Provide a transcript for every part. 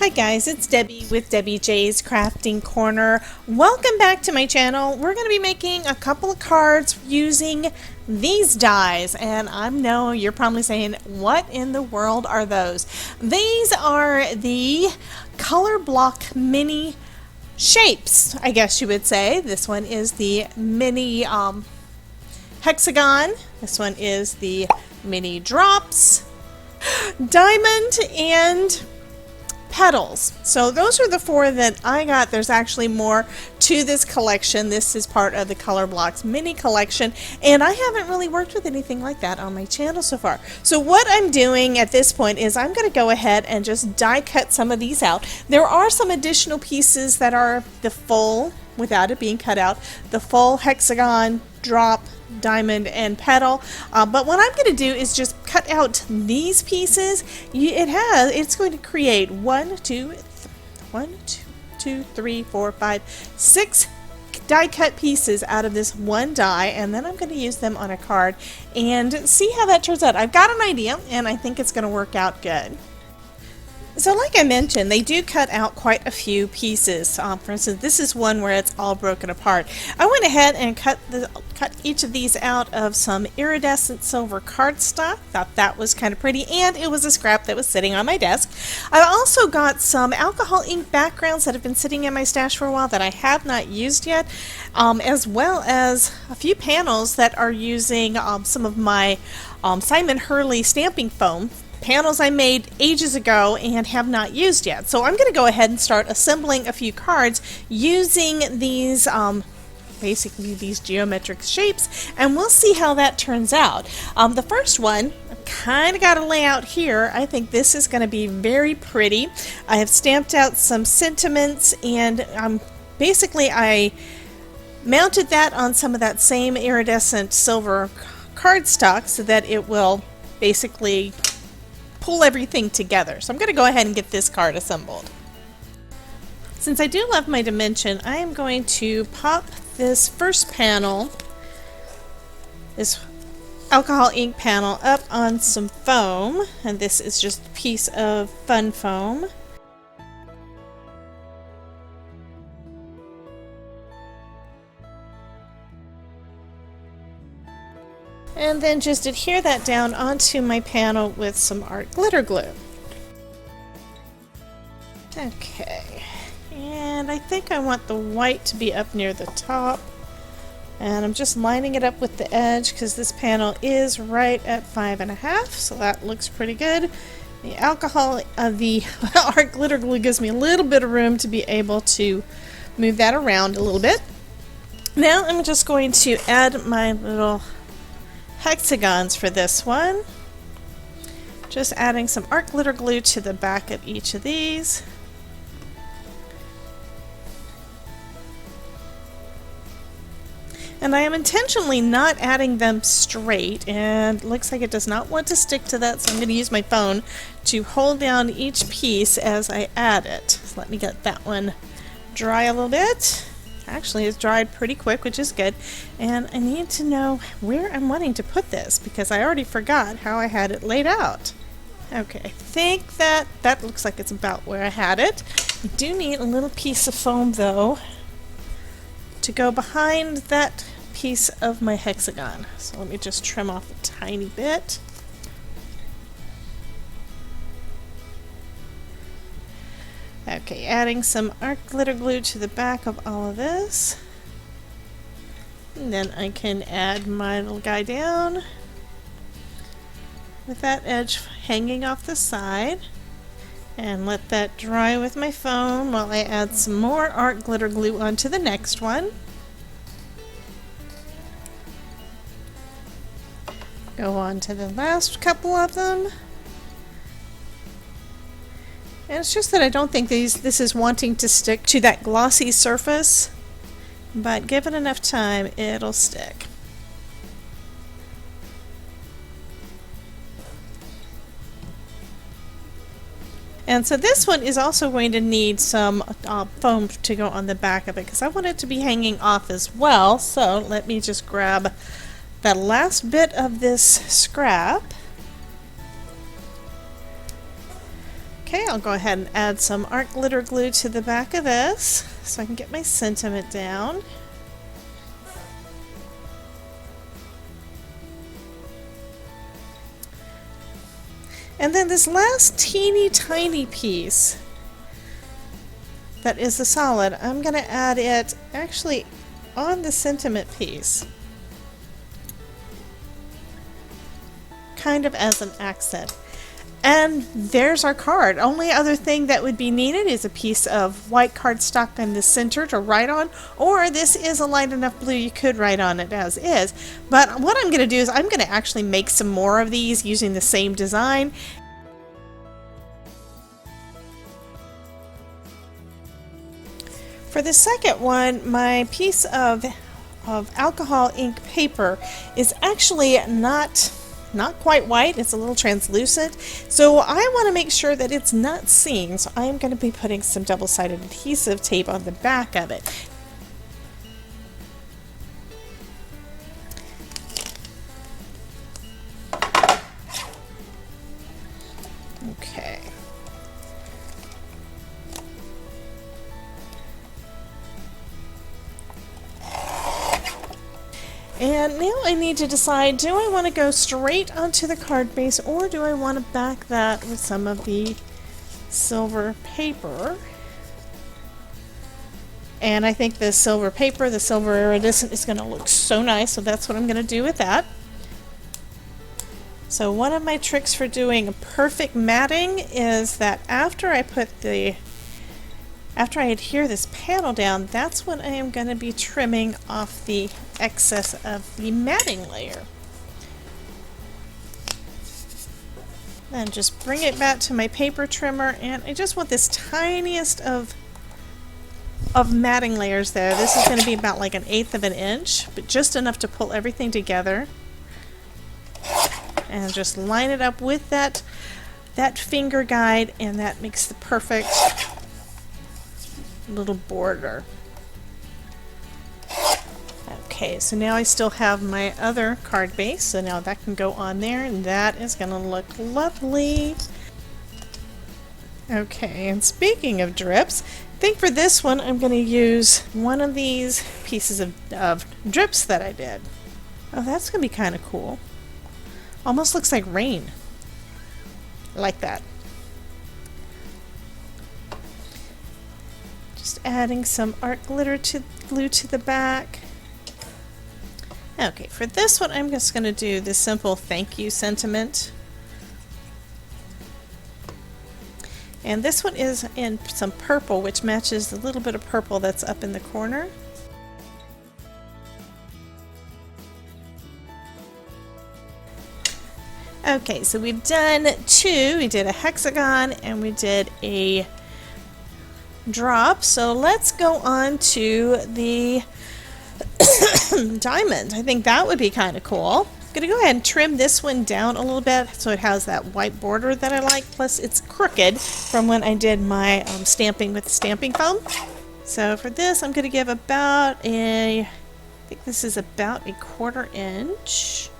Hi guys, it's Debbie with Debbie J's Crafting Corner. Welcome back to my channel. We're going to be making a couple of cards using these dies, and I know you're probably saying, what in the world are those? These are the Color Block Mini Shapes, I guess you would say. This one is the Mini Hexagon. This one is the Mini Drops, Diamond, and Petals. So those are the four that I got. There's actually more to this collection. This is part of the Color Blocks mini collection, and I haven't really worked with anything like that on my channel so far. So what I'm doing at this point is I'm going to go ahead and just die cut some of these out. There are some additional pieces that are the full, without it being cut out, the full hexagon, drop, diamond, and petal, but what I'm going to do is just cut out these pieces. It's going to create 6 die cut pieces out of this one die, and then I'm going to use them on a card and see how that turns out. I've got an idea, and I think it's going to work out good. So like I mentioned, they do cut out quite a few pieces. For instance, this is one where it's all broken apart. I went ahead and cut each of these out of some iridescent silver cardstock. Thought that was kind of pretty, and it was a scrap that was sitting on my desk. I also got some alcohol ink backgrounds that have been sitting in my stash for a while that I have not used yet, as well as a few panels that are using some of my Simon Hurley stamping foam. Panels I made ages ago and have not used yet. So I'm going to go ahead and start assembling a few cards using these basically these geometric shapes, and we'll see how that turns out. The first one, I've kind of got a layout here. I think this is going to be very pretty. I have stamped out some sentiments, and basically I mounted that on some of that same iridescent silver cardstock so that it will basically pull everything together. So I'm going to go ahead and get this card assembled. Since I do love my dimension, I am going to pop this first panel, this alcohol ink panel, up on some foam, and this is just a piece of fun foam. And then just adhere that down onto my panel with some art glitter glue. Okay, and I think I want the white to be up near the top, and I'm just lining it up with the edge because this panel is right at 5.5, so that looks pretty good. The alcohol, the art glitter glue gives me a little bit of room to be able to move that around a little bit. Now I'm just going to add my little hexagons for this one. Just adding some art glitter glue to the back of each of these. And I am intentionally not adding them straight, and it looks like it does not want to stick to that, so I'm going to use my phone to hold down each piece as I add it. So let me get that one dry a little bit. Actually, it's dried pretty quick, which is good, and I need to know where I'm wanting to put this because I already forgot how I had it laid out. Okay, I think that looks like it's about where I had it. I do need a little piece of foam though to go behind that piece of my hexagon, so let me just trim off a tiny bit. Okay, adding some art glitter glue to the back of all of this. And then I can add my little guy down with that edge hanging off the side. And let that dry with my foam while I add some more art glitter glue onto the next one. Go on to the last couple of them. And it's just that I don't think this is wanting to stick to that glossy surface, but give it enough time, it'll stick. And so this one is also going to need some foam to go on the back of it because I want it to be hanging off as well. So let me just grab the last bit of this scrap. Okay, I'll go ahead and add some art glitter glue to the back of this so I can get my sentiment down. And then this last teeny tiny piece that is the solid, I'm going to add it actually on the sentiment piece, kind of as an accent. And there's our card. Only other thing that would be needed is a piece of white cardstock in the center to write on, or this is a light enough blue you could write on it as is. But what I'm going to do is I'm going to actually make some more of these using the same design. For the second one, my piece of alcohol ink paper is actually not quite white, it's a little translucent, so I want to make sure that it's not seen, so I am going to be putting some double-sided adhesive tape on the back of it. Okay. And now I need to decide, do I want to go straight onto the card base or do I want to back that with some of the silver paper? And I think the silver paper, the silver iridescent is going to look so nice, so that's what I'm going to do with that. So one of my tricks for doing a perfect matting is that after I adhere this panel down, that's when I am going to be trimming off the excess of the matting layer. Then just bring it back to my paper trimmer, and I just want this tiniest of matting layers there. This is going to be about like 1/8 of an inch, but just enough to pull everything together. And just line it up with that finger guide, and that makes the perfect little border. Okay, so now I still have my other card base, so now that can go on there, and that is going to look lovely. Okay, and speaking of drips, I think for this one I'm going to use one of these pieces of drips that I did. Oh, that's going to be kind of cool. Almost looks like rain. I like that. Just adding some art glitter glue to the back. Okay, for this one I'm just going to do the simple thank you sentiment. And this one is in some purple, which matches the little bit of purple that's up in the corner. Okay, so we've done two. We did a hexagon and we did a drop. So let's go on to the diamond. I think that would be kind of cool. I'm going to go ahead and trim this one down a little bit so it has that white border that I like. Plus it's crooked from when I did my stamping with stamping foam. So for this I'm going to give about I think this is about 1/4 inch.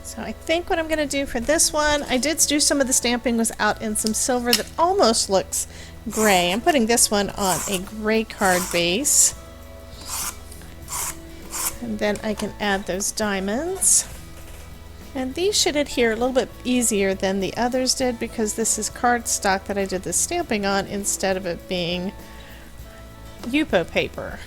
So I think what I'm going to do for this one, I did do some of the stamping was out in some silver that almost looks gray. I'm putting this one on a gray card base. And then I can add those diamonds. And these should adhere a little bit easier than the others did because this is cardstock that I did the stamping on instead of it being Yupo paper.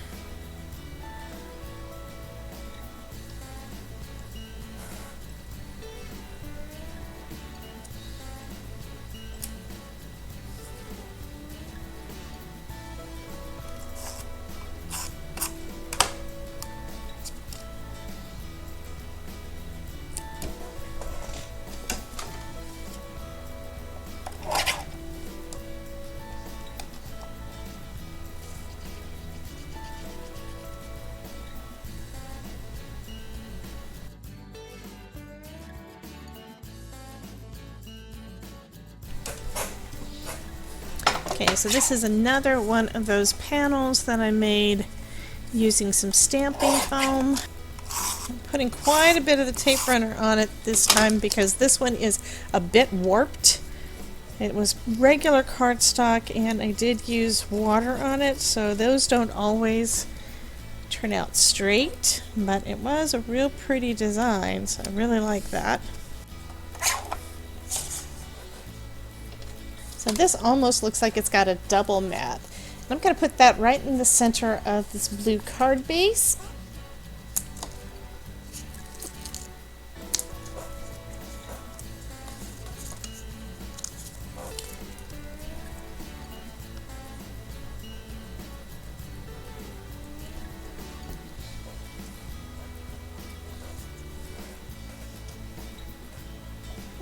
Okay, so this is another one of those panels that I made using some stamping foam. I'm putting quite a bit of the tape runner on it this time because this one is a bit warped. It was regular cardstock, and I did use water on it, so those don't always turn out straight, but it was a real pretty design, so I really like that. So this almost looks like it's got a double mat. I'm going to put that right in the center of this blue card base.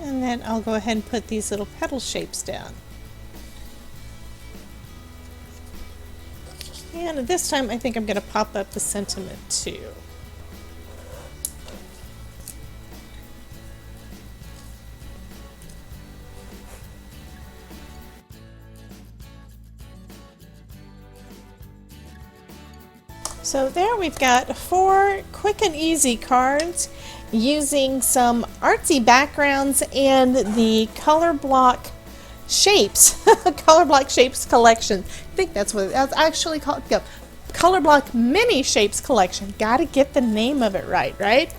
And then I'll go ahead and put these little petal shapes down. And this time I think I'm going to pop up the sentiment too. So there we've got 4 quick and easy cards using some artsy backgrounds and the Color Block Shapes, Color Block Shapes collection. I think that's what it's actually called. Yeah. Color Block Mini Shapes collection. Gotta get the name of it right, right?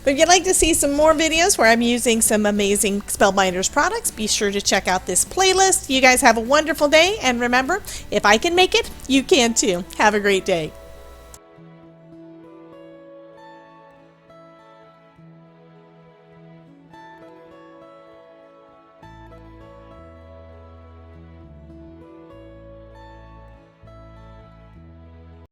But if you'd like to see some more videos where I'm using some amazing Spellbinders products, be sure to check out this playlist. You guys have a wonderful day, and remember, if I can make it, you can too. Have a great day.